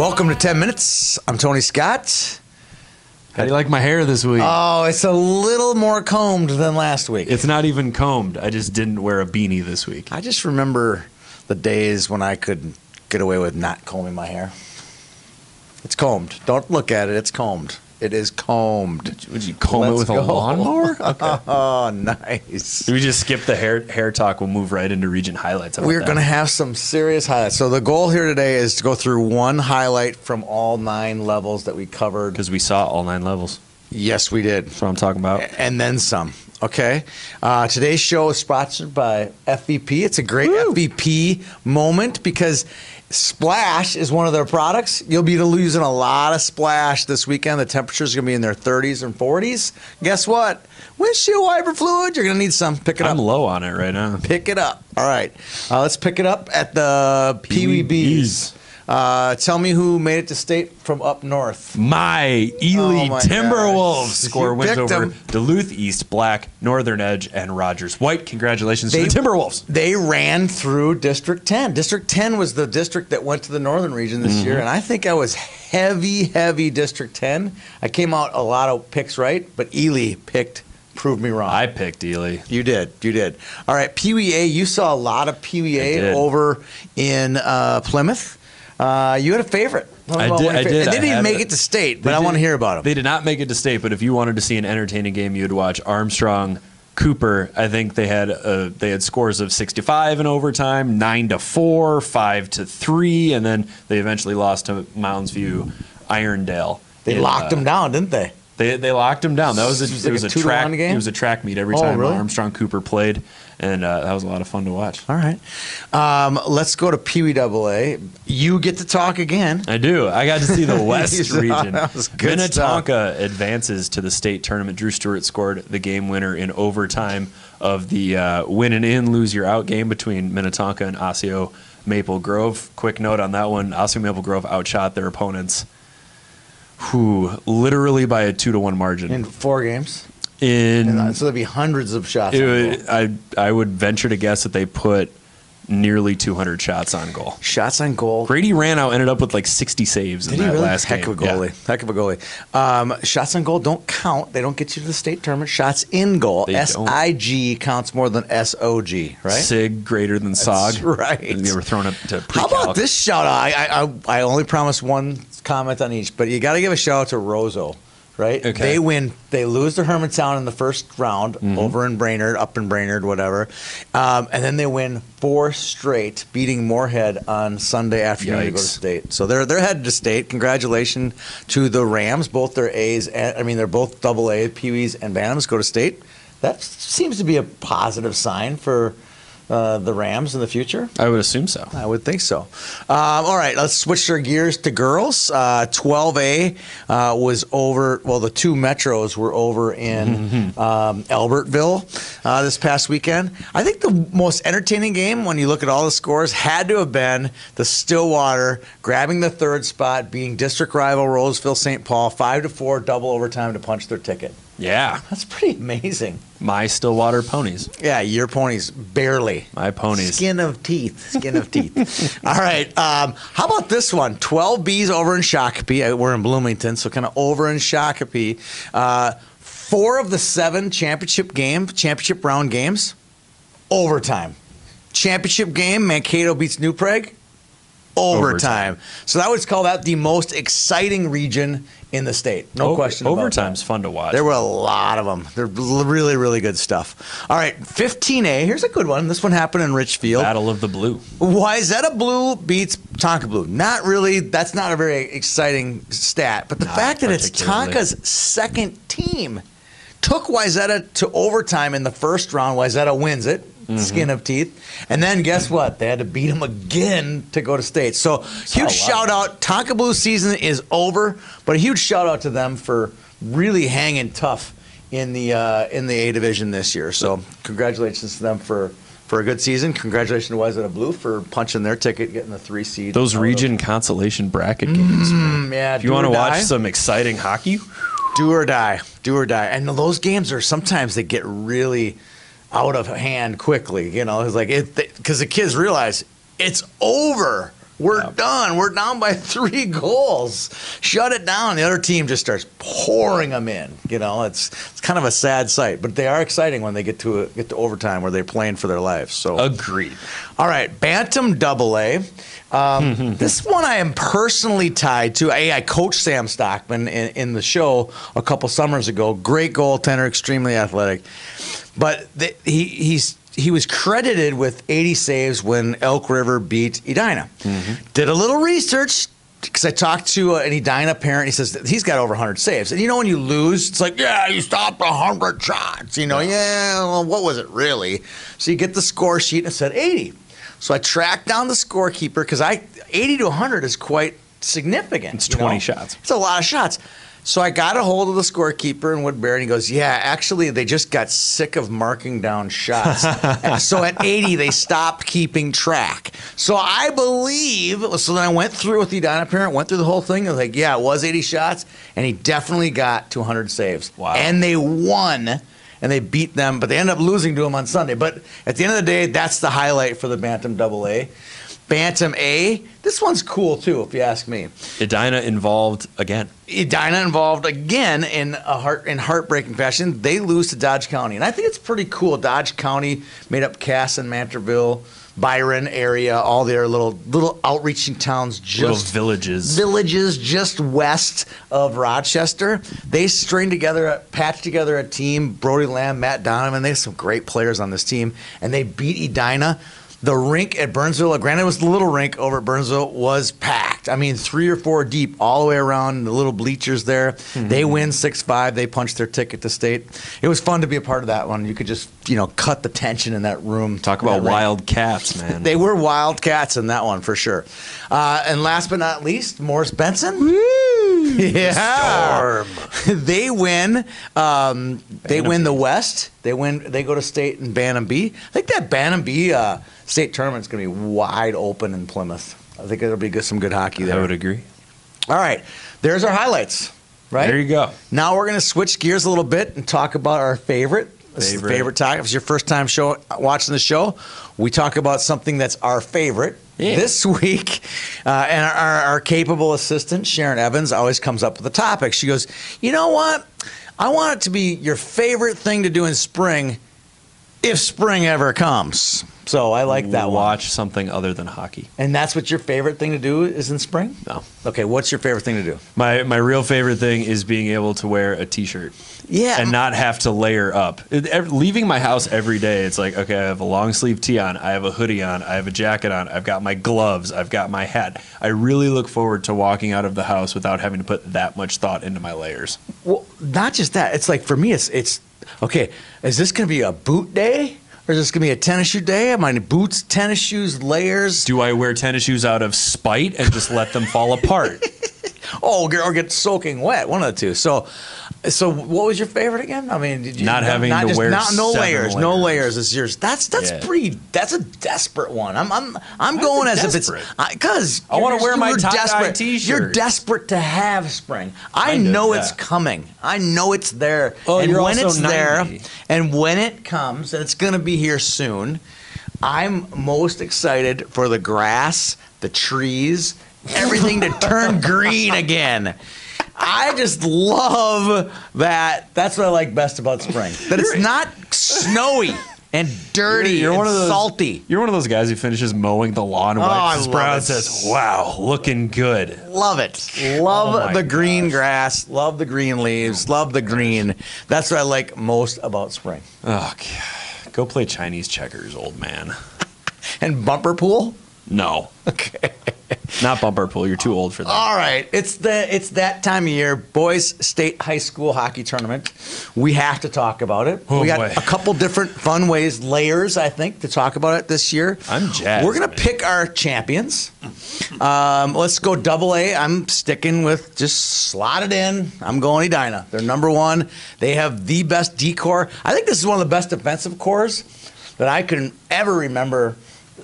Welcome to 10 Minutes. I'm Tony Scott. How do you like my hair this week? Oh, it's a little more combed than last week. It's not even combed. I just didn't wear a beanie this week. I just remember the days when I could get away with not combing my hair. It's combed. Don't look at it. It's combed. It is combed. Would you comb it with a lawnmower? Okay. Oh, nice. We just skip the hair talk. We'll move right into region highlights. We're going to have some serious highlights. So the goal here today is to go through one highlight from all 9 levels that we covered. Because we saw all 9 levels. Yes, we did. That's what I'm talking about. And then some. Okay. Today's show is sponsored by FVP. It's a great FVP moment because Splash is one of their products. You'll be using a lot of Splash this weekend. The temperatures are going to be in their 30s and 40s. Guess what? Windshield wiper fluid, you're going to need some. Pick it up. I'm low on it right now. Pick it up. All right. Let's pick it up at the Pee Wee Bees. Tell me who made it to state from up north. My Ely Timberwolves gosh. score You wins picked over them. Duluth East, Black, Northern Edge, and Rogers White. Congratulations to the Timberwolves. They ran through District 10. District 10 was the district that went to the northern region this year, and I think I was heavy District 10. I came out a lot of picks right, but Ely proved me wrong. I picked Ely. You did. All right, Pee Wee A. You saw a lot of Pee Wee A over in Plymouth. You had a favorite. I did. They didn't even make it to state, but I want to hear about them. They did not make it to state, but if you wanted to see an entertaining game, you'd watch Armstrong Cooper. I think they had scores of 65 in overtime, 9-4, 5-3, and then they eventually lost to Mounds View Irondale. They locked them down, didn't they? They locked him down. It was a 2-1 game? It was a track meet every time really? Armstrong Cooper played, and that was a lot of fun to watch. All right. Let's go to Pee Wee AA. You get to talk again. I do. I got to see the West region. That was good Minnetonka advances to the state tournament. Drew Stewart scored the game winner in overtime of the win and in, lose your out game between Minnetonka and Osseo Maple Grove. Quick note on that one: Osseo Maple Grove outshot their opponents, literally by a 2-1 margin In 4 games. so there'd be hundreds of shots on goal. I would venture to guess that they put nearly 200 shots on goal. Shots on goal. Grady Ranow ended up with like 60 saves in that last game. Heck of a goalie. Shots on goal don't count. They don't get you to the state tournament. Shots in goal. They don't. SIG counts more than SOG, right? SIG greater than SOG. That's right. And they were thrown up to pre-calc. How about this shout out? I only promised one comment on each, but you got to give a shout out to Roseau. Right? Okay. They lose to Hermantown in the first round over in Brainerd, up in Brainerd, whatever. And then they win 4 straight, beating Moorhead on Sunday afternoon to go to state. So they're headed to state. Congratulations to the Rams. Both their A's, they're both AA, Pee-wees and Bantams go to state. That seems to be a positive sign for the Rams in the future. I would assume so. I would think so. All right, let's switch our gears to girls. 12A was over. Well, the 2 metros were over in Albertville this past weekend. I think the most entertaining game, when you look at all the scores, had to have been the Stillwater grabbing the 3rd spot, beating district rival Roseville St. Paul 5-4, double overtime to punch their ticket. Yeah. That's pretty amazing. My Stillwater ponies. Yeah, your ponies, barely. My ponies. Skin of teeth. All right. How about this one? 12Bs over in Shakopee. We're in Bloomington, so kind of over in Shakopee. 4 of the 7 championship round games, overtime. Championship game, Mankato beats New Prague, overtime. So that would call that the most exciting region in the state. No question about that. Overtime's fun to watch. There were a lot of them. They're really, really good stuff. All right, 15A. Here's a good one. This one happened in Richfield. Battle of the Blue. Wayzata Blue beats Tonka Blue. Not really. That's not a very exciting stat. But the fact that it's Tonka's second team took Wayzata to overtime in the first round. Wayzata wins it. Skin of teeth. And then guess what? They had to beat him again to go to state. So huge shout out. Tonka Blue season is over, but a huge shout out to them for really hanging tough in the A division this year. So congratulations to them for a good season. Congratulations to Wayzata Blue for punching their ticket, getting the 3 seed. Those region consolation bracket games. Yeah. If you want to watch some exciting hockey, do or die. And those games are sometimes they get really out of hand quickly. You know, it's like because the kids realize it's over We're done. We're down by 3 goals. Shut it down. The other team just starts pouring them in. It's kind of a sad sight, but they are exciting when they get to overtime where they're playing for their lives. So agreed. All right, Bantam AA. This one I am personally tied to. I coached Sam Stockman in the show a couple summers ago. Great goaltender, extremely athletic. But he was credited with 80 saves when Elk River beat Edina. Did a little research because I talked to an Edina parent. He says he's got over 100 saves. And when you lose, it's like, yeah, you stopped 100 shots. Well, what was it really? So you get the score sheet and it said 80. So I tracked down the scorekeeper because 80 to 100 is quite significant. It's 20 shots. It's a lot of shots. So I got a hold of the scorekeeper in Woodbury, and he goes, yeah, actually, they just got sick of marking down shots. So at 80, they stopped keeping track. So I believe, so then I went through with the Edina parent, went through the whole thing. I was like, yeah, it was 80 shots, and he definitely got to 100 saves. Wow. And they won. And they beat them, but they ended up losing to them on Sunday. But at the end of the day, that's the highlight for the Bantam AA. Bantam A, this one's cool too, if you ask me. Edina involved again. Edina involved again in heartbreaking fashion. They lose to Dodge County, and I think it's pretty cool. Dodge County made up Cass and Mantorville, Byron area, all their little outreaching towns, just little villages just west of Rochester. They patched together a team. Brody Lamb, Matt Donovan. They have some great players on this team, and they beat Edina. The rink at Burnsville, granted it was the little rink over at Burnsville, was packed. 3 or 4 deep all the way around the little bleachers there. They win 6-5. They punched their ticket to state. It was fun to be a part of that one. You could just, cut the tension in that room. Talk about wild cats, man. They were wild cats in that one for sure. And last but not least, Morris Benson. Woo! Yeah. Storm. They win. They win the West. They go to state in Bantam B. I think that Bantam B state tournament's going to be wide open in Plymouth. I think it'll be some good hockey there. I would agree. All right. There's our highlights. Right? There you go. Now we're going to switch gears a little bit and talk about our favorite. This is the favorite time. If it's your first time watching the show, we talk about something that's our favorite. Yeah. This week, and our capable assistant, Sharon Evans, always comes up with a topic. She goes, you know what? I want it to be your favorite thing to do in spring if spring ever comes. So I like that one. Watch something other than hockey. And that's what your favorite thing to do is in spring? No. Okay, what's your favorite thing to do? My real favorite thing is being able to wear a T-shirt. Yeah. And not have to layer up. Leaving my house every day, it's like, okay, I have a long sleeve tee on, I have a hoodie on, I have a jacket on, I've got my gloves, I've got my hat. I really look forward to walking out of the house without having to put that much thought into my layers. Well, not just that. It's like, for me, it's okay, is this going to be a boot day? Or is this going to be a tennis shoe day? Am I in boots, tennis shoes, layers? Do I wear tennis shoes out of spite and just let them fall apart? Or get soaking wet, one of the two. So what was your favorite again? I mean, did you not having to wear no layers? No layers is yours. That's pretty. That's a desperate one. I'm going as if it's because I want to wear my tie-dye T-shirt. You're desperate to have spring. I know it's coming. I know it's there. Oh, and you're when also it's 90. there, and when it comes, and it's going to be here soon, I'm most excited for the grass, the trees, everything to turn green again. I just love that. That's what I like best about spring. That it's not snowy and dirty and salty. You're one of those guys who finishes mowing the lawn and wipes his brow and says, wow, looking good. Love it. Love the green grass. Love the green leaves. Love the green. That's what I like most about spring. Oh, God. Go play Chinese checkers, old man. And bumper pool? No. Okay. Not bumper pool. You're too old for that. All right. It's that time of year. Boys State High School Hockey Tournament. We have to talk about it. Oh, we got boy. a couple different fun layers, I think, to talk about it this year. I'm jazzed. We're going to pick our champions. Let's go AA. I'm sticking with just slot it in. I'm going Edina. They're number one. They have the best D-core. I think this is one of the best defensive cores that I can ever remember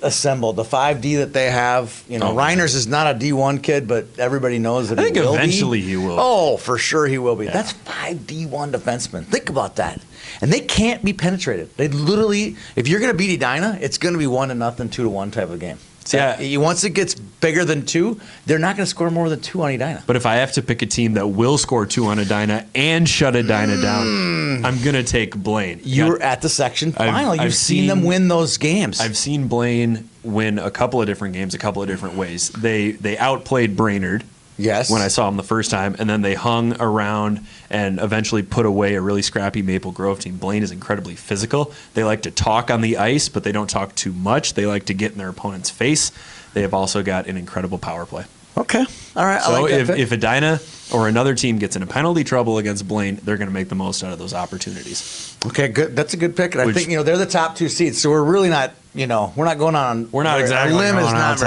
assembled. The 5D that they have, Reiners is not a D1 kid, but everybody knows that I think eventually he will. Oh, for sure he will be. Yeah. That's 5 D1 defensemen. Think about that. And they can't be penetrated. They literally, if you're going to beat Edina, it's going to be 1-0, 2-1 type of game. Once it gets bigger than 2, they're not going to score more than 2 on Edina. But if I have to pick a team that will score 2 on Edina and shut Edina down, I'm going to take Blaine. You were at the section final. You've seen them win those games. I've seen Blaine win a couple of different games, a couple of different ways. They outplayed Brainerd. Yes. When I saw them the first time, and then they hung around and eventually put away a really scrappy Maple Grove team. Blaine is incredibly physical. They like to talk on the ice, but they don't talk too much. They like to get in their opponent's face. They have also got an incredible power play. Okay. All right. So I like that if Edina or another team gets into penalty trouble against Blaine, they're going to make the most out of those opportunities. Okay, good. That's a good pick. And I think they're the top 2 seeds, so we're really not. We're not going on. We're not exactly our limb going is not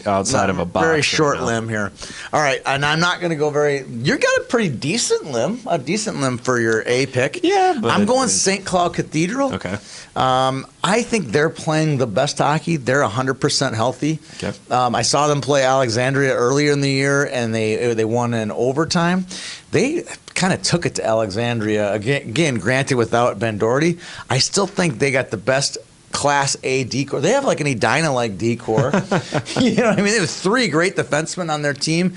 outside of a box. Very short right limb here. All right, and I'm not going to go very. You got a pretty decent limb, for your A pick. Yeah, but I'm going St. Cloud Cathedral. Okay. I think they're playing the best hockey. They're 100% healthy. Okay. I saw them play Alexandria earlier in the year, and they won in overtime. They kind of took it to Alexandria again. Granted, without Ben Doherty, I still think they got the best Class A decor. They have like an Edina-like decor. You know what I mean? They have 3 great defensemen on their team: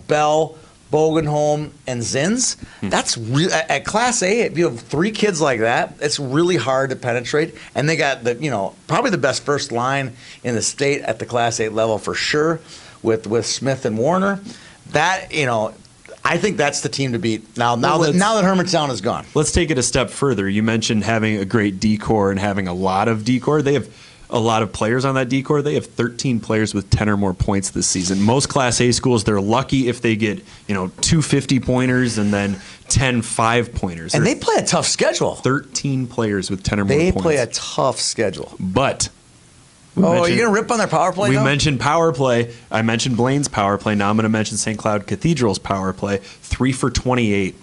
Bell, Bogenholm, and Zins. That's at Class A. If you have 3 kids like that, it's really hard to penetrate. And they got probably the best first line in the state at the Class A level for sure, with Smith and Warner. That I think that's the team to beat. Now that Hermantown is gone. Let's take it a step further. You mentioned having a great decor and having a lot of decor. They have a lot of players on that decor. They have 13 players with 10 or more points this season. Most Class A schools, they're lucky if they get 2 50-pointers and then 10 5-pointers. And they play a tough schedule. 13 players with 10 or more points. They play a tough schedule. But are you going to rip on their power play? We mentioned power play. I mentioned Blaine's power play. Now I'm going to mention St. Cloud Cathedral's power play. 3 for 28.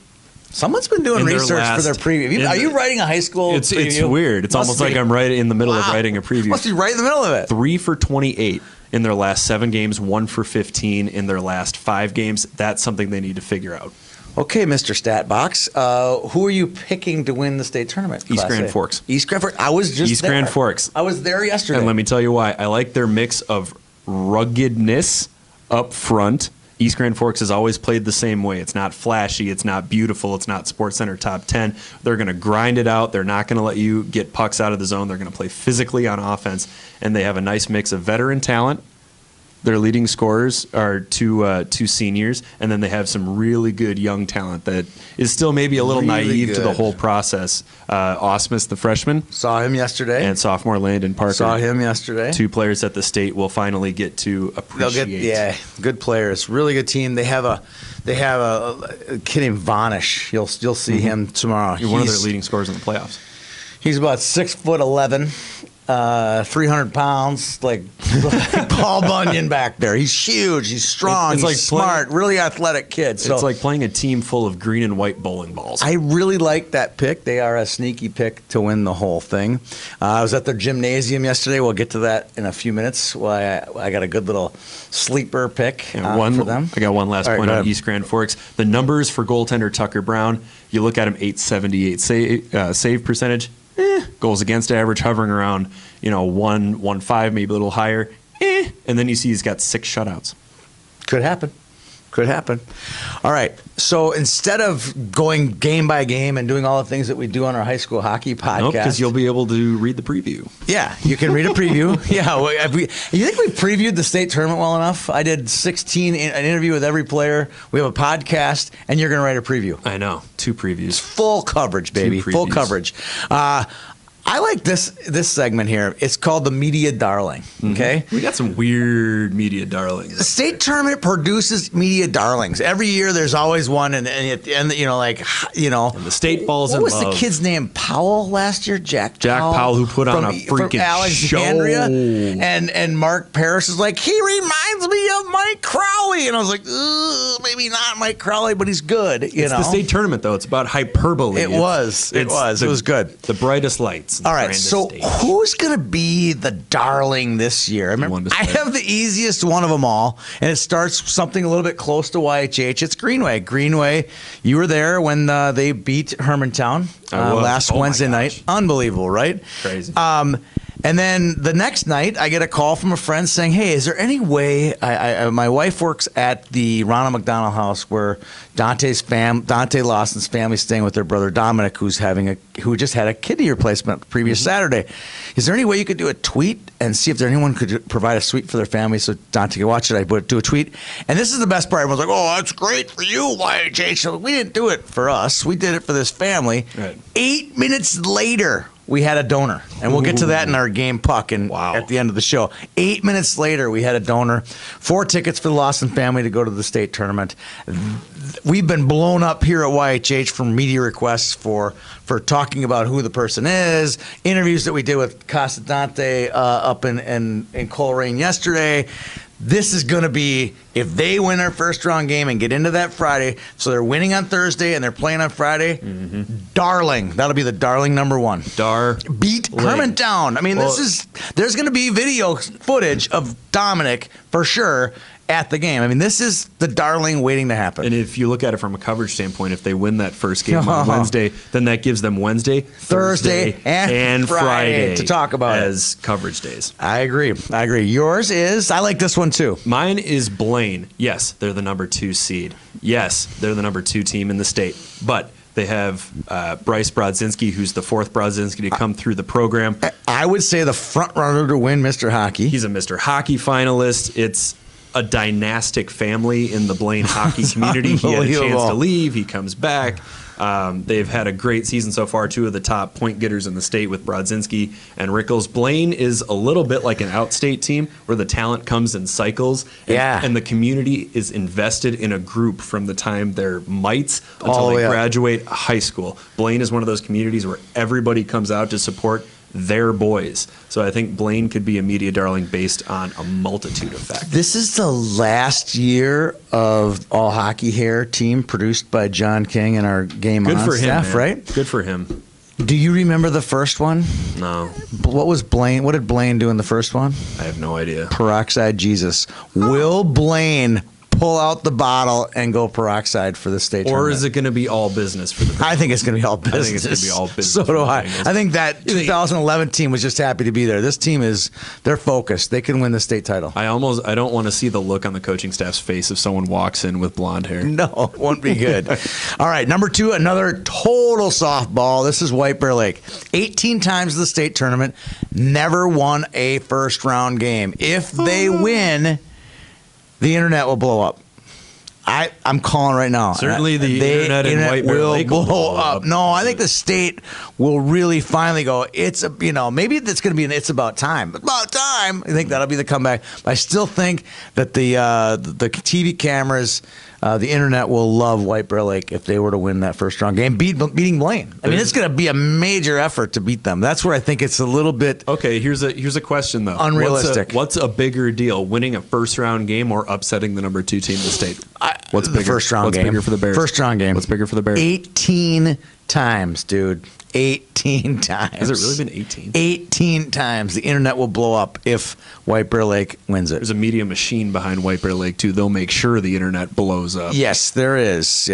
Someone's been doing research for their preview. Are you writing a high school preview? It's weird. It's almost like I'm right in the middle of writing a preview. Must be right in the middle of it. 3 for 28 in their last 7 games. 1 for 15 in their last 5 games. That's something they need to figure out. Okay, Mr. Statbox, who are you picking to win the state tournament? East Grand Forks. East Grand Forks. I was just East Grand Forks. I was there yesterday. And let me tell you why. I like their mix of ruggedness up front. East Grand Forks has always played the same way. It's not flashy. It's not beautiful. It's not Sports Center top 10. They're going to grind it out. They're not going to let you get pucks out of the zone. They're going to play physically on offense. And they have a nice mix of veteran talent. Their leading scorers are 2 seniors, and then they have some really good young talent that is still maybe a little naive to the whole process. Osmus, the freshman. Saw him yesterday. And sophomore Landon Parker. Saw him yesterday. 2 players that the state will finally get to appreciate. Good players. Really good team. They have a kid named Vanish. You'll see him tomorrow. He's one of their leading scorers in the playoffs. He's about 6'11". 300 pounds, like Paul Bunyan back there. He's huge. He's strong. He's smart. Really athletic kid. So it's like playing a team full of green and white bowling balls. I really like that pick. They are a sneaky pick to win the whole thing. I was at their gymnasium yesterday. We'll get to that in a few minutes. Well, I got a good little sleeper pick for them. I got one last point on East Grand Forks. The numbers for goaltender Tucker Brown. You look at him, 878 save percentage. Goals against average hovering around 1.15, maybe a little higher. And then you see he's got 6 shutouts. Could happen. All right. So instead of going game by game and doing all the things that we do on our high school hockey podcast, because you'll be able to read the preview. Yeah, you can read a preview. You think we previewed the state tournament well enough? I did an interview with every player. We have a podcast, and you're going to write a preview. I know. 2 previews. Full coverage, baby. Full coverage. I like this segment here. It's called the Media Darling. Okay, we got some weird media darlings. The state tournament produces media darlings. Every year, there's always one, and the state falls in love. What was the kid's name? Powell last year. Jack Powell, who put on a freaking Alexandria, show. And Mark Parrish is like, he reminds me of Mike Crowley, and I was like, maybe not Mike Crowley, but he's good. It's the state tournament though. It's about hyperbole. It was good. The brightest lights. All right, so who's going to be the darling this year? I have the easiest one of them all, and it starts something a little bit close to YHH. It's Greenway. Greenway, you were there when they beat Hermantown last Wednesday night. Unbelievable, right? Crazy. And then the next night, I get a call from a friend saying, "Hey, is there any way?" My wife works at the Ronald McDonald House, where Dante Lawson's family staying with their brother Dominic, who just had a kidney replacement the previous Saturday. Is there any way you could do a tweet and see if anyone could provide a suite for their family so Dante could watch it? I would do a tweet, and this is the best part. Everyone's like, "Oh, that's great for you, YHH." We didn't do it for us. We did it for this family. Right. 8 minutes later, we had a donor, and we'll get to that in our game puck and at the end of the show. 8 minutes later, we had a donor, 4 tickets for the Lawson family to go to the state tournament. We've been blown up here at YHH from media requests for talking about who the person is, interviews that we did with Casa Dante up in Coleraine yesterday. This is going to be, if they win their first round game and get into that Friday, so they're winning on Thursday and they're playing on Friday, darling. That'll be the darling number 1. Beat Hermantown. I mean, there's going to be video footage of Dominic for sure at the game. I mean, this is the darling waiting to happen. And if you look at it from a coverage standpoint, if they win that first game on Wednesday, then that gives them Wednesday, Thursday, and Friday to talk about as coverage days. I agree. Yours is? I like this one too. Mine is Blaine. Yes, they're the number 2 seed. Yes, they're the number 2 team in the state. But they have Bryce Brodzinski, who's the 4th Brodzinski to come through the program. I would say the front runner to win Mr. Hockey. He's a Mr. Hockey finalist. It's a dynastic family in the Blaine hockey community. He had a chance to leave. He comes back. They've had a great season so far. 2 of the top point getters in the state with Brodzinski and Rickles. Blaine is a little bit like an outstate team where the talent comes in cycles. And the community is invested in a group from the time they're mites until they graduate high school. Blaine is one of those communities where everybody comes out to support their boys. So I think Blaine could be a media darling based on a multitude of factors. This is the last year of All Hockey Hair team produced by John King and our Game On staff, man. Right? Good for him. Do you remember the first one? No. What did Blaine do in the first one? I have no idea. Peroxide Jesus. Will Blaine pull out the bottle and go peroxide for the state tournament? Or is it going to be all business for the I think it's going to be all business. I think it's going to be all business. So do I. I think that 2011 team was just happy to be there. This team they're focused. They can win the state title. I don't want to see the look on the coaching staff's face if someone walks in with blonde hair. No, it won't be good. All right, number 2, another total softball. This is White Bear Lake. 18 times the state tournament, never won a first round game. If they win, the internet will blow up. I'm calling right now. Certainly the internet in White Bear Lake will blow up. No, I think the state will really finally go, maybe it's going to be it's about time. About time. I think that'll be the comeback. But I still think that the TV cameras, the internet will love White Bear Lake if they were to win that first round game, beating Blaine. I mean, it's going to be a major effort to beat them. That's where I think it's a little bit okay. Here's a question though. Unrealistic. What's a bigger deal, winning a first round game or upsetting the number 2 team in the state? What's bigger? The first round game. What's bigger for the Bears? First round game. What's bigger for the Bears? 18 times, dude. 18 times. Has it really been 18? 18 times. The internet will blow up if White Bear Lake wins it. There's a media machine behind White Bear Lake, too. They'll make sure the internet blows up. Yes, there is.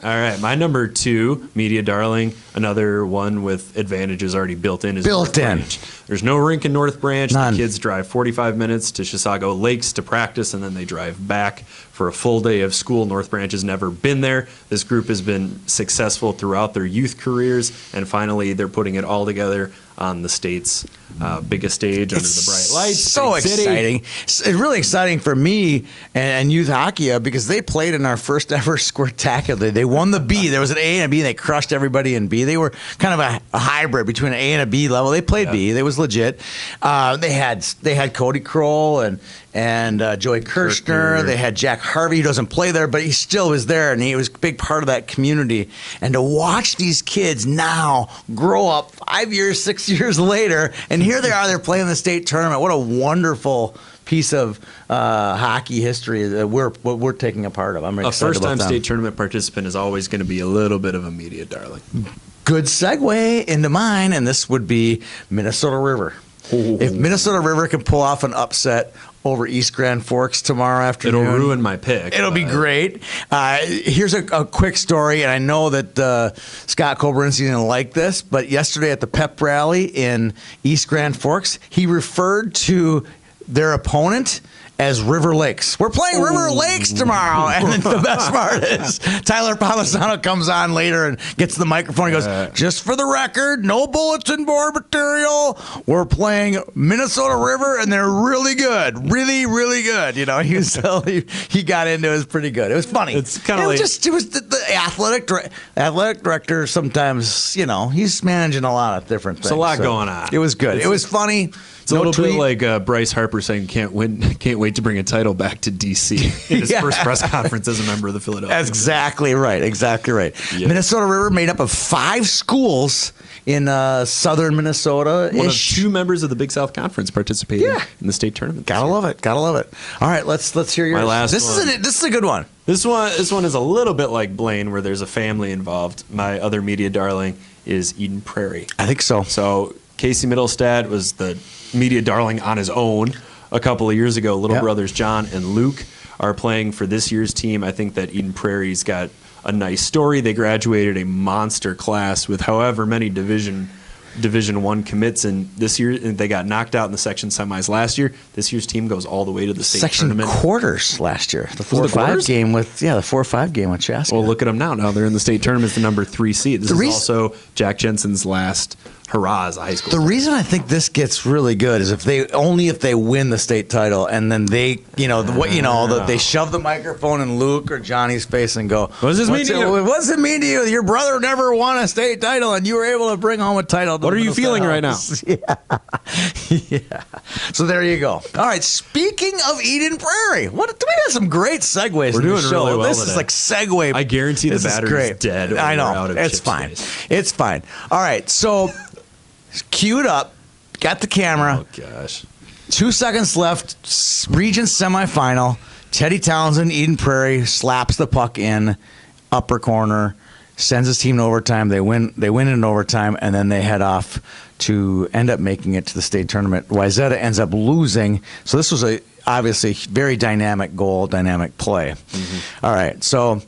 All right, my number 2, media darling, another one with advantages already built in. North Branch. There's no rink in North Branch. None. The kids drive 45 minutes to Chisago Lakes to practice, and then they drive back for a full day of school. North Branch has never been there. This group has been successful throughout their youth careers, and finally they're putting it all together on the state's biggest stage under the bright lights. So exciting. It's really exciting for me and youth hockey because they played in our first ever Squirtacular. They won the B. There was an A and a B, and they crushed everybody in B. They were kind of a hybrid between an A and a B level. They played B. It was legit. They had Cody Kroll and Joey Kirshner. They had Jack Harvey, who doesn't play there, but he still was there, and he was a big part of that community. And to watch these kids now grow up 5 years, 6 years later, and here they are, they're playing the state tournament. What a wonderful piece of hockey history that we're taking a part of. I'm excited about first-time them. state tournament participant is always going to be a little bit of a media darling. Good segue into mine, and this would be Minnesota River. If Minnesota River can pull off an upset over East Grand Forks tomorrow afternoon. It'll ruin my pick. It'll be great. Here's a quick story, and I know that Scott Kobrinski didn't like this, but yesterday at the pep rally in East Grand Forks, he referred to their opponent as River Lakes. We're playing River Lakes tomorrow. And then the best part is Tyler Palisano comes on later and gets the microphone. He goes, just for the record, no bulletin board material. We're playing Minnesota River, and they're really good. Really, really good. You know, he got into it. It was pretty good. It was funny. It's kind of like... It was the athletic director sometimes, you know, he's managing a lot of different things. There's a lot going on. It was good. It was funny. It's a little bit like Bryce Harper saying can't wait to bring a title back to D.C. in his first press conference as a member of the Philadelphia. That's exactly right. Exactly right. Yep. Minnesota River made up of 5 schools in southern Minnesota. One of 2 members of the Big South Conference participating in the state tournament. Gotta love it. Gotta love it. All right, let's hear yours. My last one. This is a good one. This one is a little bit like Blaine, where there's a family involved. My other media darling is Eden Prairie. I think so. So Casey Middlestad was the media darling on his own a couple of years ago. Little brothers John and Luke are playing for this year's team. I think that Eden Prairie's got a nice story. They graduated a monster class with however many Division I commits, and this year they got knocked out in the section semis last year. This year's team goes all the way to the state tournament. Section quarters last year. The 4-5 game with the 4-5 game with Chaska. Well, look at them now. Now they're in the state tournament, the number 3 seed. This is also Jack Jensen's last hurrah as a high school. The reason I think this gets really good is if they win the state title, and then they they shove the microphone in Luke or Johnny's face and go, "What does this mean to you? What does it mean to you? Your brother never won a state title, and you were able to bring home a title. What are you feeling right now?" Yeah. So there you go. All right. Speaking of Eden Prairie, we got some great segues. We're doing in the show. really well This today. is like segue. I guarantee the battery's dead. I know. It's fine. It's fine. All right. So. Queued up, got the camera. Oh, gosh. 2 seconds left, region semifinal. Teddy Townsend, Eden Prairie, slaps the puck in, upper corner, sends his team to overtime. They win in overtime, and then they head off to end up making it to the state tournament. Wayzata ends up losing. So this was obviously very dynamic goal, dynamic play. Mm-hmm. All right, so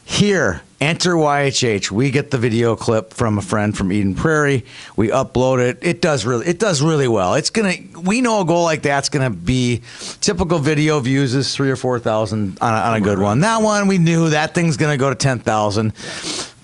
here, enter YHH. We get the video clip from a friend from Eden Prairie. We upload it. It does really well. We know a goal like that's gonna be typical video views is 3,000 or 4,000 on a good one. That one we knew that thing's gonna go to 10,000.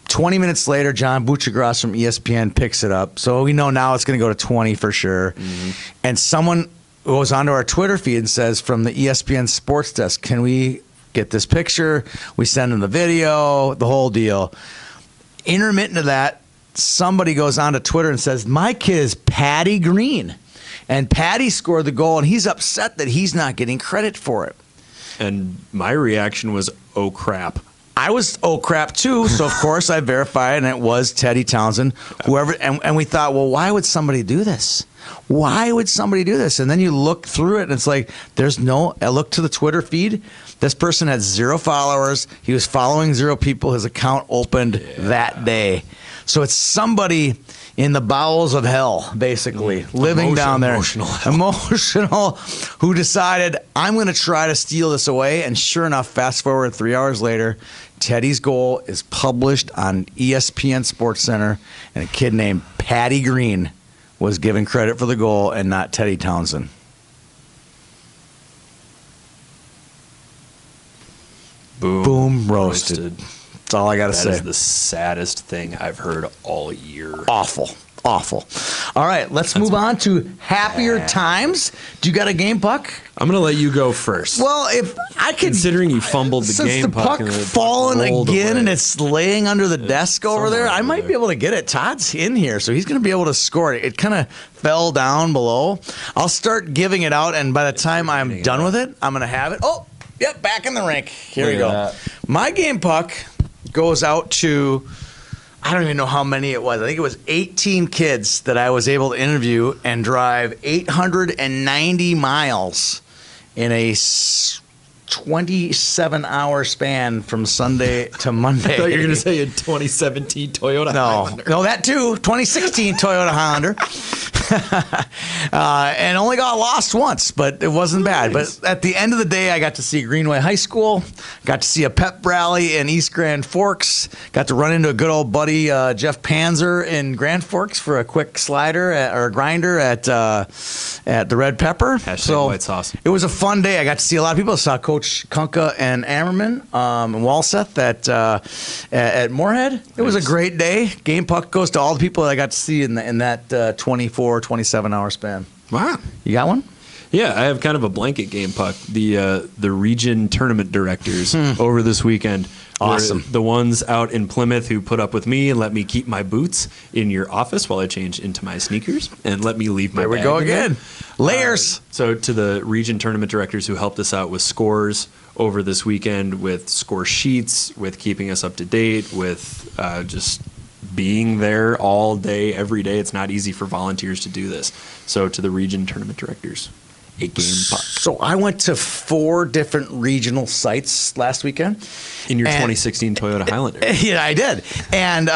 20 minutes later, John Buchagras from ESPN picks it up. So we know now it's gonna go to 20 for sure. Mm-hmm. And someone goes onto our Twitter feed and says from the ESPN sports desk, can we get this picture? We send them the video, the whole deal. Intermittent to that, somebody goes onto Twitter and says, my kid is Patty Green. And Patty scored the goal, and he's upset that he's not getting credit for it. And my reaction was, oh, crap. I was, oh, crap, too. So, of course, I verified, and it was Teddy Townsend. Whoever, and we thought, well, why would somebody do this? Why would somebody do this? And then you look through it, and it's like, I look to the Twitter feed. This person had 0 followers. He was following 0 people. His account opened that day. So it's somebody in the bowels of hell, basically, living down there. Emotional, who decided, I'm going to try to steal this away. And sure enough, fast forward 3 hours later, Teddy's goal is published on ESPN SportsCenter, and a kid named Patty Green was given credit for the goal and not Teddy Townsend. Boom, roasted. That's all I got to say. That is the saddest thing I've heard all year. Awful. All right, let's move on to happier times. Do you got a game puck? I'm going to let you go first. Well, if I could... Considering you fumbled the game puck. Since the puck fallen again and it's laying under the desk over there, I might be able to get it. Todd's in here, so he's going to be able to score it. It kind of fell down below. I'll start giving it out, and by the time I'm done with it, I'm going to have it. Oh, yep, back in the rink. Here we go. My game puck goes out to... I don't even know how many it was. I think it was 18 kids that I was able to interview and drive 890 miles in a 27-hour span from Sunday to Monday. I thought you were going to say a 2017 Toyota Highlander. No, that too. 2016 Toyota Highlander. And only got lost once, but it wasn't bad. But at the end of the day, I got to see Greenway High School, got to see a pep rally in East Grand Forks, got to run into a good old buddy, Jeff Panzer, in Grand Forks for a quick slider or grinder at the Red Pepper. Hashtag white sauce. It was a fun day. I got to see a lot of people. I saw Coach Kunka and Ammerman and Walseth at Moorhead. It was a great day. Game puck goes to all the people that I got to see in that 24, 27-hour span. Wow. You got one? Yeah, I have kind of a blanket game puck. The region tournament directors over this weekend. Awesome. The ones out in Plymouth who put up with me and let me keep my boots in your office while I change into my sneakers and let me leave my bag. There we go in there. again. Layers. So to the region tournament directors who helped us out with scores over this weekend, with score sheets, with keeping us up to date, with just being there all day, every day. It's not easy for volunteers to do this. So to the region tournament directors, a game puck. So I went to 4 different regional sites last weekend. In your 2016 Toyota Highlander. Yeah, I did. And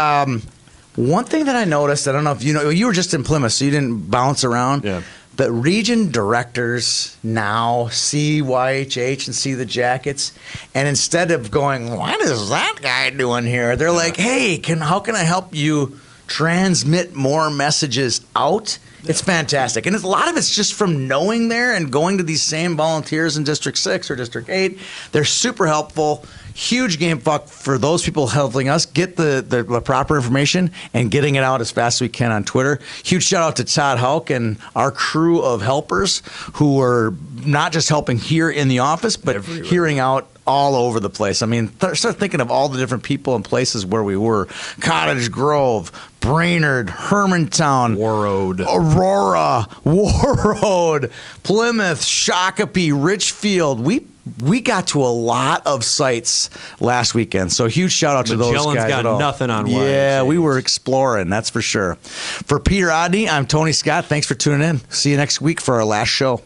one thing that I noticed, I don't know if you know, you were just in Plymouth, so you didn't bounce around. Yeah. But region directors now see YHH and see the Jackets, and instead of going, "What is that guy doing here?" they're like, "Hey, how can I help you transmit more messages out?" It's fantastic. And a lot of it's just from knowing there and going to these same volunteers in District 6 or District 8. They're super helpful. Huge game fuck for those people helping us get the proper information and getting it out as fast as we can on Twitter. Huge shout out to Todd Hauk and our crew of helpers who are not just helping here in the office, but everywhere. Hearing out all over the place. I mean, start thinking of all the different people and places where we were. Cottage Grove, Brainerd, Hermantown, Warroad, Aurora, Warroad, Plymouth, Shakopee, Richfield. We got to a lot of sites last weekend, so huge shout out to those Magellan's guys. got nothing on Yeah, YHH. we were exploring, that's for sure. For Peter Odney, I'm Tony Scott. Thanks for tuning in. See you next week for our last show.